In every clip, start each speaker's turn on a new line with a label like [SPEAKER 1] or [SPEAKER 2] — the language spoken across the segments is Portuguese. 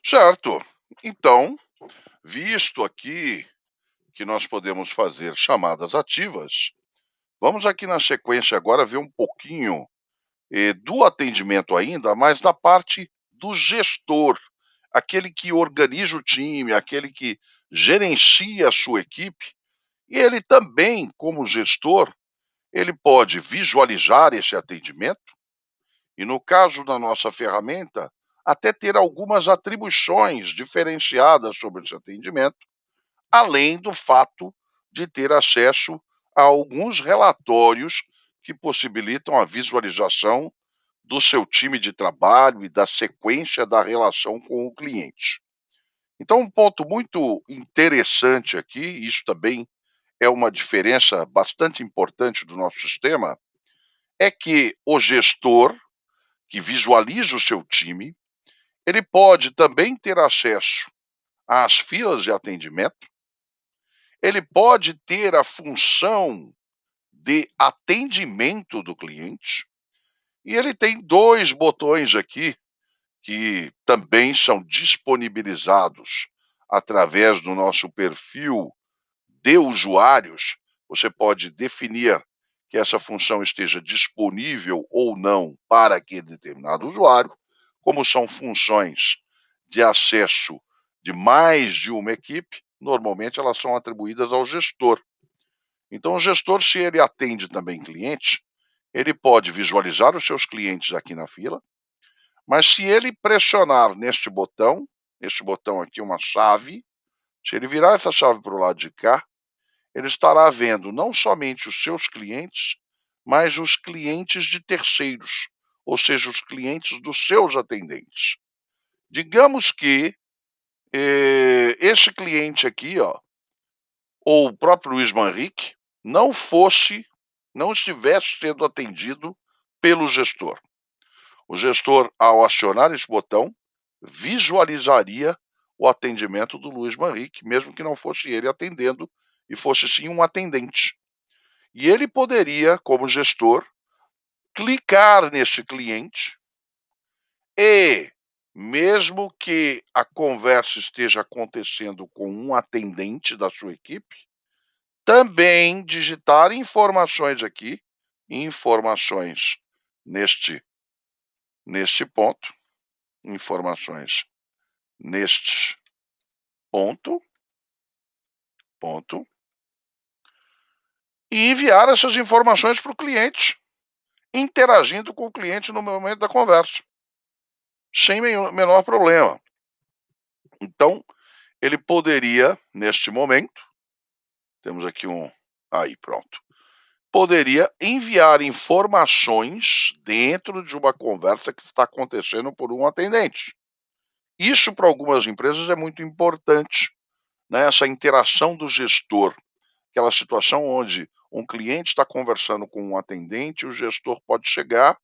[SPEAKER 1] Certo. Então, visto aqui que nós podemos fazer chamadas ativas, vamos aqui na sequência agora ver um pouquinho do atendimento ainda, mas da parte do gestor, aquele que organiza o time, aquele que gerencia a sua equipe, e ele também, como gestor, ele pode visualizar esse atendimento e, no caso da nossa ferramenta, até ter algumas atribuições diferenciadas sobre esse atendimento, além do fato de ter acesso a alguns relatórios que possibilitam a visualização do seu time de trabalho e da sequência da relação com o cliente. Então, um ponto muito interessante aqui, isso também é uma diferença bastante importante do nosso sistema, é que o gestor que visualiza o seu time, ele pode também ter acesso às filas de atendimento, ele pode ter a função de atendimento do cliente, e ele tem dois botões aqui que também são disponibilizados através do nosso perfil de usuários. Você pode definir que essa função esteja disponível ou não para aquele determinado usuário, como são funções de acesso de mais de uma equipe, normalmente elas são atribuídas ao gestor. Então, o gestor, se ele atende também clientes, ele pode visualizar os seus clientes aqui na fila, mas se ele pressionar neste botão aqui, uma chave, se ele virar essa chave para o lado de cá, ele estará vendo não somente os seus clientes, mas os clientes de terceiros, ou seja, os clientes dos seus atendentes. Digamos que esse cliente aqui, ó, ou o próprio Luiz Manrique, não estivesse sendo atendido pelo gestor. O gestor, ao acionar esse botão, visualizaria o atendimento do Luiz Manrique, mesmo que não fosse ele atendendo e fosse sim um atendente. E ele poderia, como gestor, clicar neste cliente e, mesmo que a conversa esteja acontecendo com um atendente da sua equipe, também digitar informações aqui, informações neste, neste ponto, informações neste ponto, e enviar essas informações para o cliente, interagindo com o cliente no momento da conversa, sem menor problema. Então, ele poderia, neste momento, temos aqui aí pronto, poderia enviar informações dentro de uma conversa que está acontecendo por um atendente. Isso, para algumas empresas, é muito importante, né? Essa interação do gestor, aquela situação onde um cliente está conversando com um atendente, o gestor pode chegar,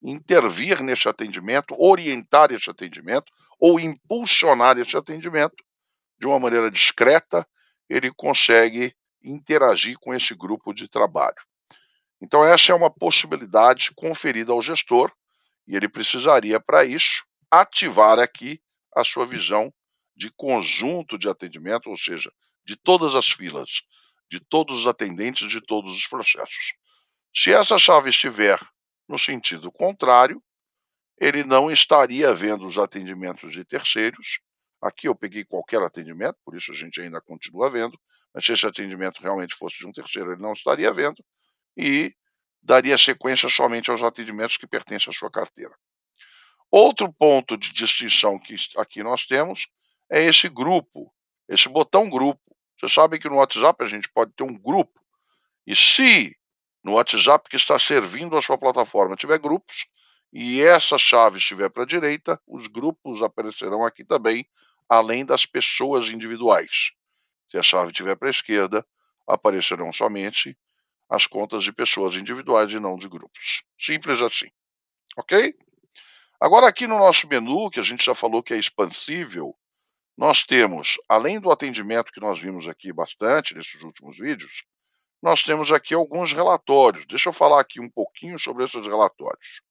[SPEAKER 1] intervir nesse atendimento, orientar esse atendimento ou impulsionar esse atendimento de uma maneira discreta, ele consegue interagir com esse grupo de trabalho. Então, essa é uma possibilidade conferida ao gestor e ele precisaria, para isso, ativar aqui a sua visão de conjunto de atendimento, ou seja, de todas as filas, de todos os atendentes, de todos os processos. Se essa chave estiver no sentido contrário, ele não estaria vendo os atendimentos de terceiros. Aqui eu peguei qualquer atendimento, por isso a gente ainda continua vendo, mas se esse atendimento realmente fosse de um terceiro, ele não estaria vendo e daria sequência somente aos atendimentos que pertencem à sua carteira. Outro ponto de distinção que aqui nós temos é esse grupo, esse botão grupo. Você sabe que no WhatsApp a gente pode ter um grupo, e se no WhatsApp que está servindo a sua plataforma tiver grupos, e essa chave estiver para a direita, os grupos aparecerão aqui também, além das pessoas individuais. Se a chave estiver para a esquerda, aparecerão somente as contas de pessoas individuais e não de grupos. Simples assim, ok? Agora aqui no nosso menu, que a gente já falou que é expansível, nós temos, além do atendimento que nós vimos aqui bastante nesses últimos vídeos, nós temos aqui alguns relatórios. Deixa eu falar aqui um pouquinho sobre esses relatórios.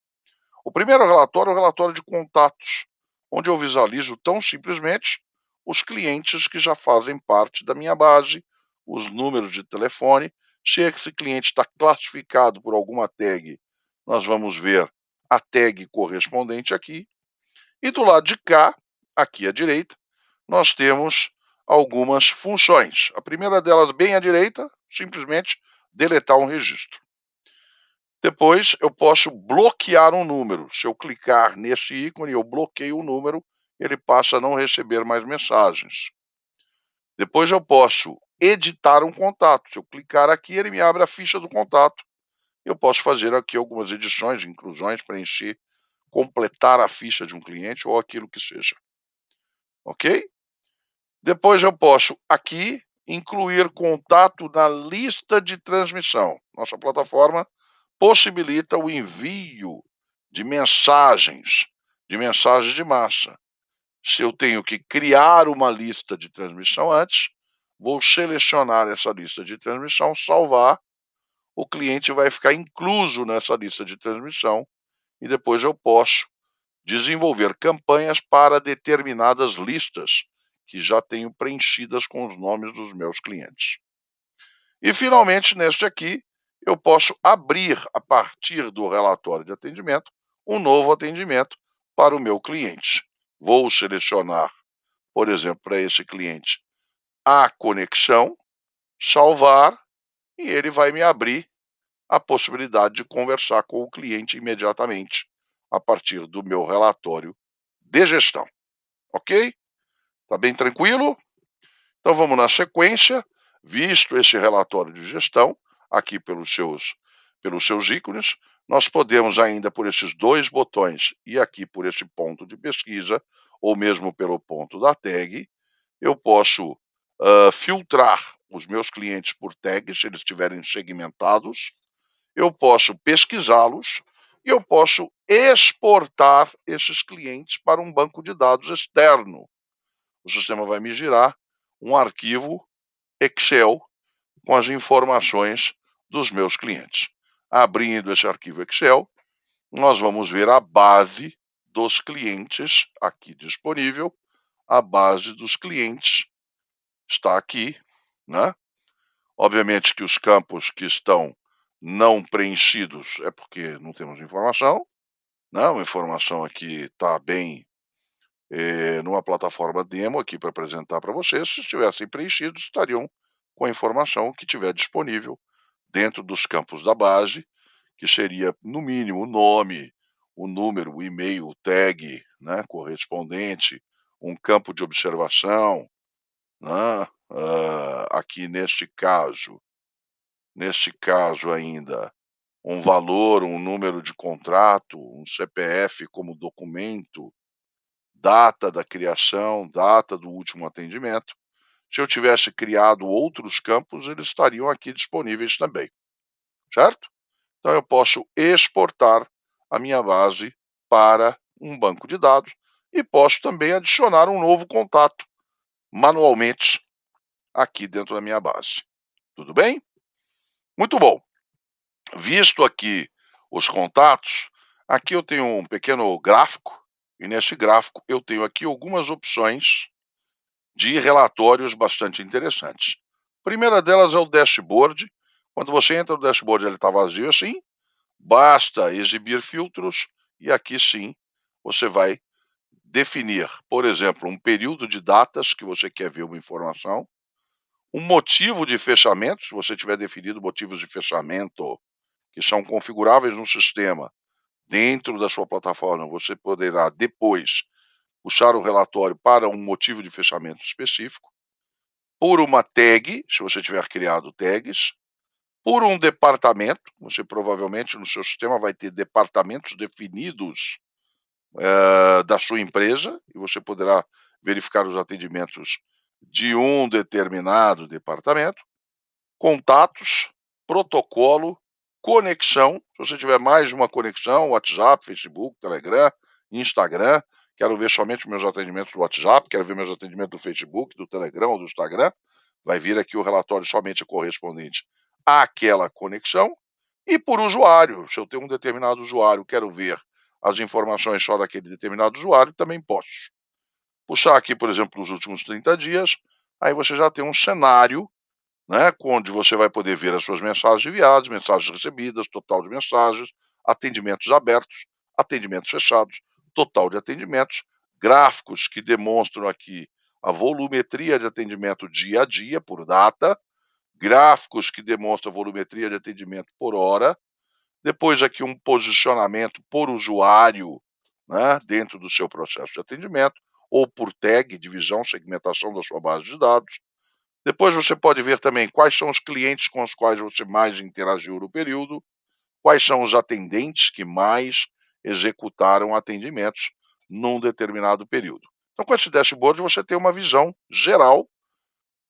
[SPEAKER 1] O primeiro relatório é o relatório de contatos, onde eu visualizo tão simplesmente os clientes que já fazem parte da minha base, os números de telefone. Se esse cliente está classificado por alguma tag, nós vamos ver a tag correspondente aqui. E do lado de cá, aqui à direita, nós temos algumas funções. A primeira delas, bem à direita, simplesmente deletar um registro. Depois, eu posso bloquear um número. Se eu clicar nesse ícone, eu bloqueio o número, ele passa a não receber mais mensagens. Depois, eu posso editar um contato. Se eu clicar aqui, ele me abre a ficha do contato. Eu posso fazer aqui algumas edições, inclusões, preencher, completar a ficha de um cliente ou aquilo que seja. Ok? Depois eu posso aqui incluir contato na lista de transmissão. Nossa plataforma possibilita o envio de mensagens de massa. Se eu tenho que criar uma lista de transmissão antes, vou selecionar essa lista de transmissão, salvar, o cliente vai ficar incluso nessa lista de transmissão e depois eu posso desenvolver campanhas para determinadas listas que já tenho preenchidas com os nomes dos meus clientes. E, finalmente, neste aqui, eu posso abrir, a partir do relatório de atendimento, um novo atendimento para o meu cliente. Vou selecionar, por exemplo, para esse cliente, a conexão, salvar, e ele vai me abrir a possibilidade de conversar com o cliente imediatamente, a partir do meu relatório de gestão. Ok? Tá bem tranquilo? Então vamos na sequência. Visto esse relatório de gestão, aqui pelos seus ícones, nós podemos ainda, por esses dois botões e aqui por esse ponto de pesquisa, ou mesmo pelo ponto da tag, eu posso filtrar os meus clientes por tags, se eles estiverem segmentados, eu posso pesquisá-los e eu posso exportar esses clientes para um banco de dados externo. O sistema vai me girar um arquivo Excel com as informações dos meus clientes. Abrindo esse arquivo Excel, nós vamos ver a base dos clientes aqui disponível. A base dos clientes está aqui, né? Obviamente que os campos que estão não preenchidos é porque não temos informação, né? A informação aqui está bem numa plataforma demo aqui para apresentar para vocês. Se estivessem preenchidos, estariam com a informação que tiver disponível dentro dos campos da base, que seria, no mínimo, o nome, o número, o e-mail, o tag, né, correspondente, um campo de observação, né, aqui neste caso ainda, um valor, um número de contrato, um CPF como documento, data da criação, data do último atendimento. Se eu tivesse criado outros campos, eles estariam aqui disponíveis também, certo? Então eu posso exportar a minha base para um banco de dados e posso também adicionar um novo contato manualmente aqui dentro da minha base. Tudo bem? Muito bom. Visto aqui os contatos, aqui eu tenho um pequeno gráfico e nesse gráfico eu tenho aqui algumas opções de relatórios bastante interessantes. A primeira delas é o dashboard. Quando você entra no dashboard, ele está vazio assim. Basta exibir filtros e aqui sim você vai definir, por exemplo, um período de datas que você quer ver uma informação, um motivo de fechamento, se você tiver definido motivos de fechamento que são configuráveis no sistema dentro da sua plataforma, você poderá depois puxar o relatório para um motivo de fechamento específico, por uma tag, se você tiver criado tags, por um departamento, você provavelmente no seu sistema vai ter departamentos definidos da sua empresa e você poderá verificar os atendimentos de um determinado departamento, contatos, protocolo, conexão, se você tiver mais de uma conexão, WhatsApp, Facebook, Telegram, Instagram, quero ver somente meus atendimentos do WhatsApp, quero ver meus atendimentos do Facebook, do Telegram ou do Instagram, vai vir aqui o relatório somente correspondente àquela conexão. E por usuário, se eu tenho um determinado usuário, quero ver as informações só daquele determinado usuário, também posso. Puxar aqui, por exemplo, os últimos 30 dias, aí você já tem um cenário, né, onde você vai poder ver as suas mensagens enviadas, mensagens recebidas, total de mensagens, atendimentos abertos, atendimentos fechados, total de atendimentos, gráficos que demonstram aqui a volumetria de atendimento dia a dia, por data, gráficos que demonstram a volumetria de atendimento por hora, depois aqui um posicionamento por usuário, né, dentro do seu processo de atendimento, ou por tag, divisão, segmentação da sua base de dados. Depois você pode ver também quais são os clientes com os quais você mais interagiu no período, quais são os atendentes que mais executaram atendimentos num determinado período. Então, com esse dashboard, você tem uma visão geral,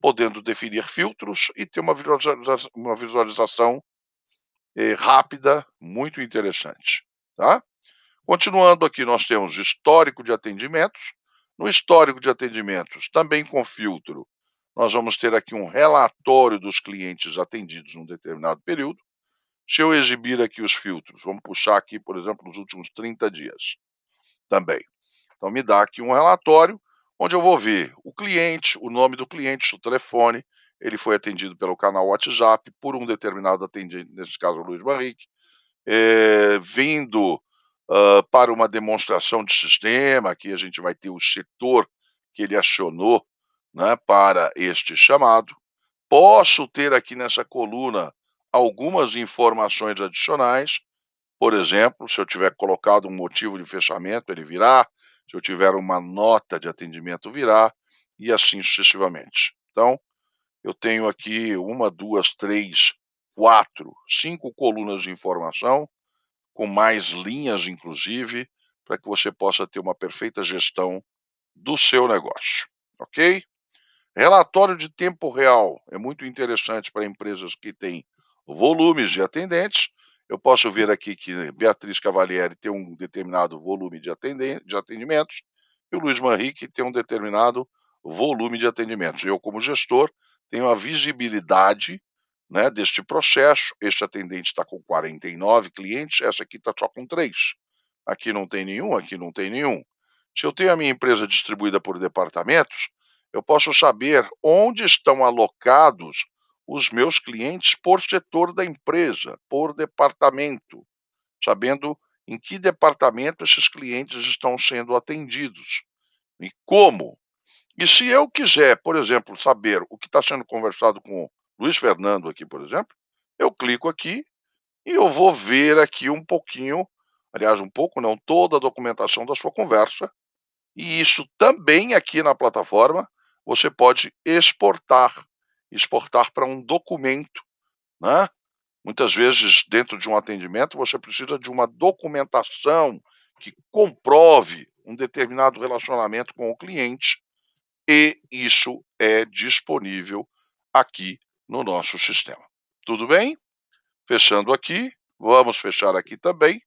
[SPEAKER 1] podendo definir filtros e ter uma visualização rápida, muito interessante. Tá? Continuando aqui, nós temos histórico de atendimentos. No histórico de atendimentos, também com filtro, nós vamos ter aqui um relatório dos clientes atendidos num determinado período. Se eu exibir aqui os filtros, vamos puxar aqui, por exemplo, nos últimos 30 dias também. Então, me dá aqui um relatório onde eu vou ver o cliente, o nome do cliente, o telefone, ele foi atendido pelo canal WhatsApp por um determinado atendente, nesse caso o Luiz Barrique, vindo para uma demonstração de sistema, aqui a gente vai ter o setor que ele acionou, né, para este chamado. Posso ter aqui nessa coluna algumas informações adicionais, por exemplo, se eu tiver colocado um motivo de fechamento, ele virá, se eu tiver uma nota de atendimento, virá, e assim sucessivamente. Então, eu tenho aqui uma, duas, três, quatro, cinco colunas de informação, com mais linhas, inclusive, para que você possa ter uma perfeita gestão do seu negócio, ok? Relatório de tempo real é muito interessante para empresas que têm volumes de atendentes. Eu posso ver aqui que Beatriz Cavalieri tem um determinado volume de atendimentos e o Luiz Manrique tem um determinado volume de atendimentos. Eu, como gestor, tenho a visibilidade, né, deste processo. Este atendente está com 49 clientes, essa aqui está só com 3. Aqui não tem nenhum, aqui não tem nenhum. Se eu tenho a minha empresa distribuída por departamentos, eu posso saber onde estão alocados os meus clientes por setor da empresa, por departamento, sabendo em que departamento esses clientes estão sendo atendidos e como. E se eu quiser, por exemplo, saber o que está sendo conversado com o Luiz Fernando aqui, por exemplo, eu clico aqui e eu vou ver aqui um pouquinho, aliás, um pouco não, toda a documentação da sua conversa, e isso também aqui na plataforma você pode exportar para um documento, né? Muitas vezes, dentro de um atendimento, você precisa de uma documentação que comprove um determinado relacionamento com o cliente, e isso é disponível aqui no nosso sistema. Tudo bem? Fechando aqui, vamos fechar aqui também.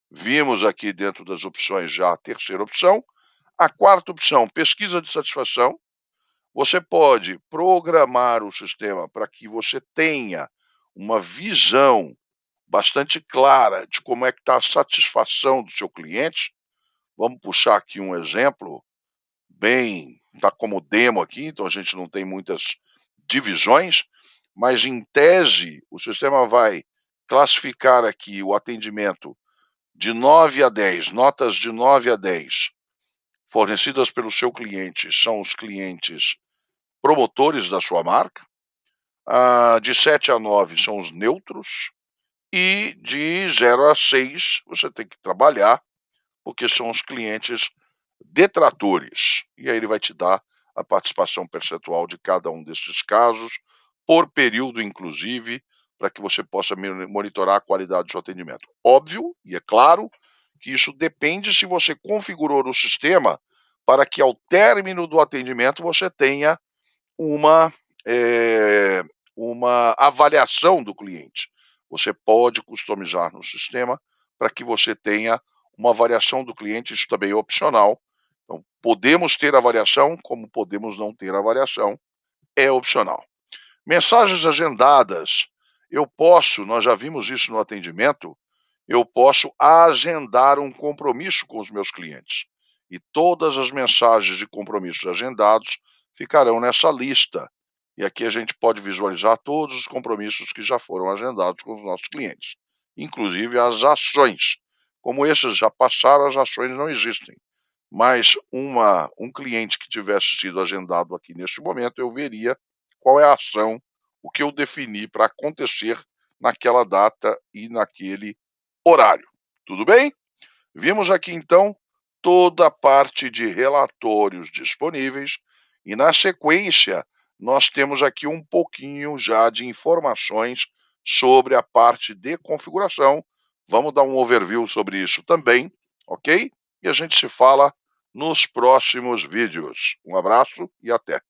[SPEAKER 1] Vimos aqui dentro das opções já a terceira opção. A quarta opção, pesquisa de satisfação. Você pode programar o sistema para que você tenha uma visão bastante clara de como é que está a satisfação do seu cliente. Vamos puxar aqui um exemplo, bem, está como demo aqui, então a gente não tem muitas divisões, mas em tese o sistema vai classificar aqui o atendimento de 9 a 10, notas de 9 a 10, fornecidas pelo seu cliente, são os clientes promotores da sua marca. De 7 a 9 são os neutros. E de 0 a 6 você tem que trabalhar, porque são os clientes detratores. E aí ele vai te dar a participação percentual de cada um desses casos, por período inclusive, para que você possa monitorar a qualidade do seu atendimento. Óbvio, e é claro, que isso depende se você configurou o sistema para que ao término do atendimento você tenha uma, uma avaliação do cliente. Você pode customizar no sistema para que você tenha uma avaliação do cliente, isso também é opcional. Então, podemos ter avaliação, como podemos não ter avaliação, é opcional. Mensagens agendadas, eu posso, nós já vimos isso no atendimento, eu posso agendar um compromisso com os meus clientes. E todas as mensagens de compromissos agendados ficarão nessa lista. E aqui a gente pode visualizar todos os compromissos que já foram agendados com os nossos clientes, inclusive as ações. Como esses já passaram, as ações não existem. Mas um cliente que tivesse sido agendado aqui neste momento, eu veria qual é a ação, o que eu defini para acontecer naquela data e naquele horário. Tudo bem? Vimos aqui então toda a parte de relatórios disponíveis e na sequência nós temos aqui um pouquinho já de informações sobre a parte de configuração. Vamos dar um overview sobre isso também, ok? E a gente se fala nos próximos vídeos. Um abraço e até!